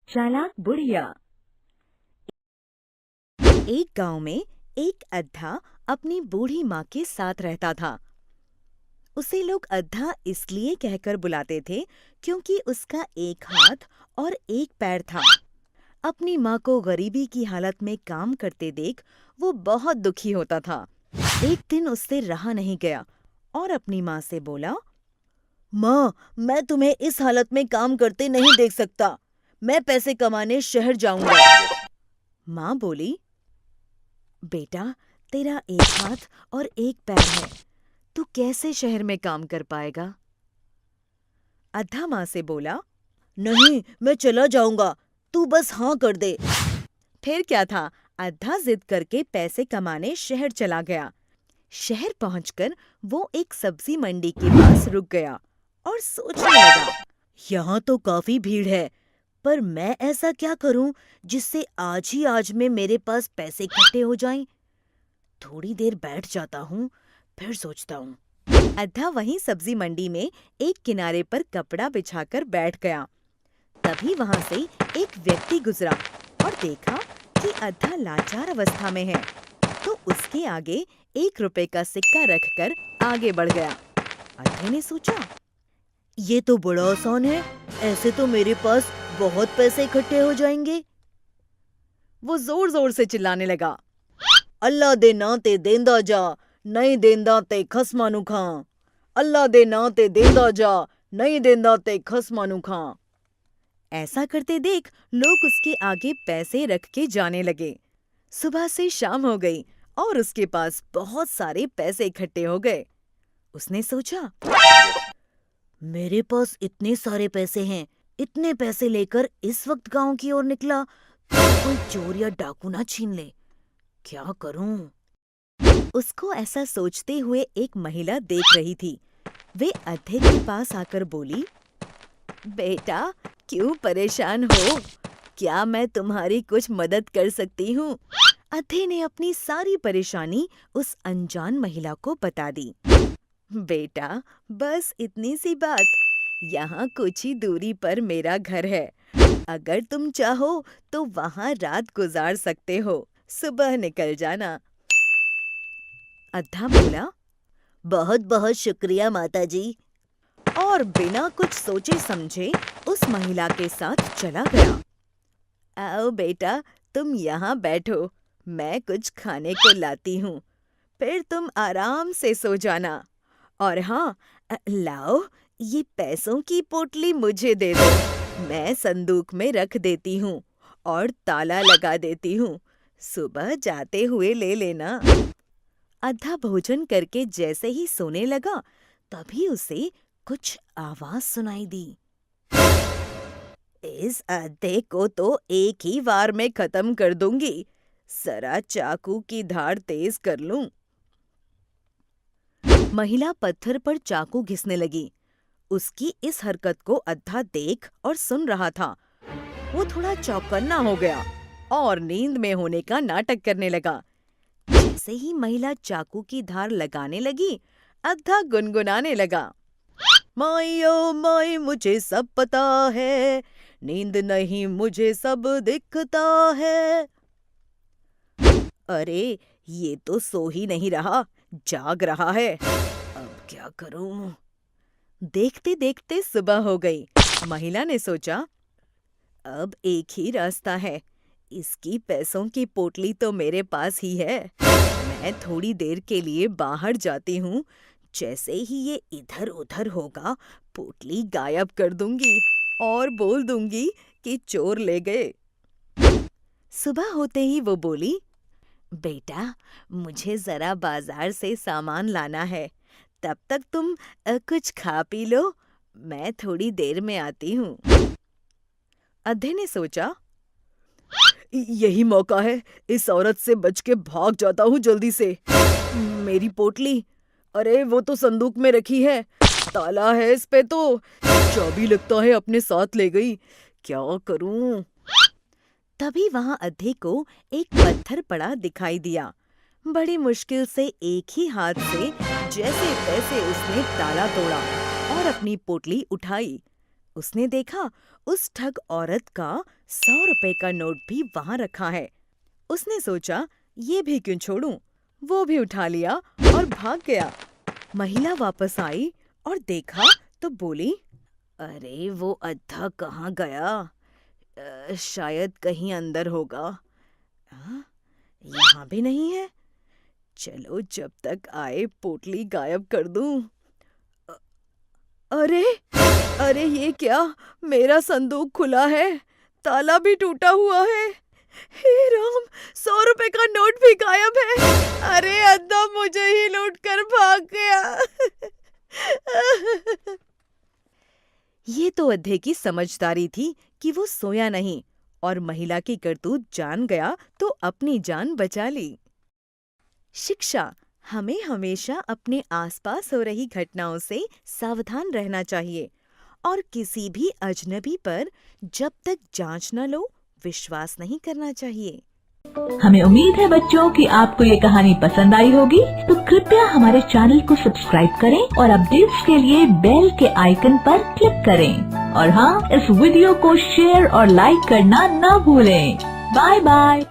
चालाक बुढ़िया। एक गांव में एक अद्धा अपनी बूढ़ी माँ के साथ रहता था। उसे लोग अद्धा इसलिए कहकर बुलाते थे क्योंकि उसका एक हाथ और एक पैर था। अपनी माँ को गरीबी की हालत में काम करते देख वो बहुत दुखी होता था। एक दिन उससे रहा नहीं गया और अपनी माँ से बोला, माँ, मैं तुम्हें इस हालत में काम करते नहीं देख सकता। मैं पैसे कमाने शहर जाऊंगा। माँ बोली, बेटा, तेरा एक हाथ और एक पैर है, तू कैसे शहर में काम कर पाएगा? अद्धा माँ से बोला, नहीं, मैं चला जाऊंगा, तू बस हाँ कर दे। फिर क्या था, अद्धा जिद करके पैसे कमाने शहर चला गया। शहर पहुंचकर वो एक सब्जी मंडी के पास रुक गया और सोचने लगा, यहाँ तो काफी भीड़ है, पर मैं ऐसा क्या करूं जिससे आज ही आज में मेरे पास पैसे इकट्ठे हो जाएं? थोड़ी देर बैठ जाता हूँ, फिर सोचता हूँ। अद्धा वहीं सब्जी मंडी में एक किनारे पर कपड़ा बिछाकर बैठ गया। तभी वहां से एक व्यक्ति गुजरा और देखा कि अद्धा लाचार अवस्था में है, तो उसके आगे 1 रुपए का सिक्का रखकर आगे बढ़ गया। अद्धे ने सोचा, ये तो बड़ा आसान है, ऐसे तो मेरे पास बहुत पैसे इकट्ठे हो जाएंगे। वो जोर जोर से चिल्लाने लगा, अल्लाह दे ना ते देंदा जा, नहीं देंदा ते खसमानू खां। अल्लाह दे ना ते देंदा जा, नहीं देंदा ते खसमानू खां। ऐसा करते देख लोग उसके आगे पैसे रख के जाने लगे। सुबह से शाम हो गई और उसके पास बहुत सारे पैसे इकट्ठे हो गए। उसने सोचा, मेरे पास इतने सारे पैसे हैं, इतने पैसे लेकर इस वक्त गांव की ओर निकला तो कोई चोर या डाकू ना छीन ले। क्या करूं? उसको ऐसा सोचते हुए एक महिला देख रही थी। वे अद्धे के पास आकर बोली, बेटा, क्यों परेशान हो? क्या मैं तुम्हारी कुछ मदद कर सकती हूँ? अद्धे ने अपनी सारी परेशानी उस अनजान महिला को बता दी। बेटा, बस इतनी सी बात। यहाँ कुछ ही दूरी पर मेरा घर है। अगर तुम चाहो तो वहाँ रात गुजार सकते हो। सुबह निकल जाना। अद्धा बोला, बहुत बहुत शुक्रिया माताजी, और बिना कुछ सोचे समझे उस महिला के साथ चला गया। आओ बेटा, तुम यहाँ बैठो, मैं कुछ खाने को लाती हूँ, फिर तुम आराम से सो जाना। और हाँ, लाओ, ये पैसों की पोटली मुझे दे दो, मैं संदूक में रख देती हूँ और ताला लगा देती हूँ। सुबह जाते हुए ले लेना। अद्धा भोजन करके जैसे ही सोने लगा, तभी उसे कुछ आवाज सुनाई दी। इस अद्धे को तो एक ही वार में खत्म कर दूंगी, जरा चाकू की धार तेज कर लूं। महिला पत्थर पर चाकू घिसने लगी। उसकी इस हरकत को अद्धा देख और सुन रहा था। वो थोड़ा चौकन्ना हो गया और नींद में होने का नाटक करने लगा। जैसे ही महिला चाकू की धार लगाने लगी, अद्धा गुनगुनाने लगा, माई ओ माई, मुझे सब पता है, नींद नहीं मुझे सब दिखता है। अरे, ये तो सो ही नहीं रहा, जाग रहा है। अब क्या करूं? देखते देखते सुबह हो गई। महिला ने सोचा, अब एक ही रास्ता है, इसकी पैसों की पोटली तो मेरे पास ही है। मैं थोड़ी देर के लिए बाहर जाती हूँ, जैसे ही ये इधर उधर होगा, पोटली गायब कर दूंगी और बोल दूंगी कि चोर ले गए। सुबह होते ही वो बोली, बेटा, मुझे जरा बाजार से सामान लाना है, तब तक तुम कुछ खा पी लो, मैं थोड़ी देर में आती हूँ। अद्धे ने सोचा, यही मौका है, इस औरत से बच के भाग जाता हूँ जल्दी से। मेरी पोटली, अरे वो तो संदूक में रखी है, ताला है इस पे तो, चाबी लगता है अपने साथ ले गई, क्या करूँ? तभी वहां अद्धे को एक पत्थर पड़ा दिखाई दिया। बड़ी मुश्किल से एक ही हाथ से जैसे तैसे उसने ताला तोड़ा और अपनी पोटली उठाई। उसने देखा उस ठग औरत का 100 रुपए का नोट भी वहां रखा है। उसने सोचा ये भी क्यों छोड़ूं, वो भी उठा लिया और भाग गया। महिला वापस आई और देखा तो बोली, अरे वो अद्धा कहाँ गया? शायद कहीं अंदर होगा। हाँ, यहाँ भी नहीं है। चलो जब तक आए पोटली गायब कर दूं। अरे अरे ये क्या, मेरा संदूक खुला है, ताला भी टूटा हुआ है। हे राम, 100 रुपए का नोट भी गायब है। अरे अद्धा मुझे ही लूट कर भाग गया। ये तो अद्धे की समझदारी थी कि वो सोया नहीं और महिला की करतूत जान गया तो अपनी जान बचा ली। शिक्षा, हमें हमेशा अपने आसपास हो रही घटनाओं से सावधान रहना चाहिए और किसी भी अजनबी पर जब तक जांच न लो विश्वास नहीं करना चाहिए। हमें उम्मीद है बच्चों कि आपको ये कहानी पसंद आई होगी, तो कृपया हमारे चैनल को सब्सक्राइब करें और अपडेट्स के लिए बेल के आइकन पर क्लिक करें। और हाँ, इस वीडियो को शेयर और लाइक करना न भूलें। Bye bye.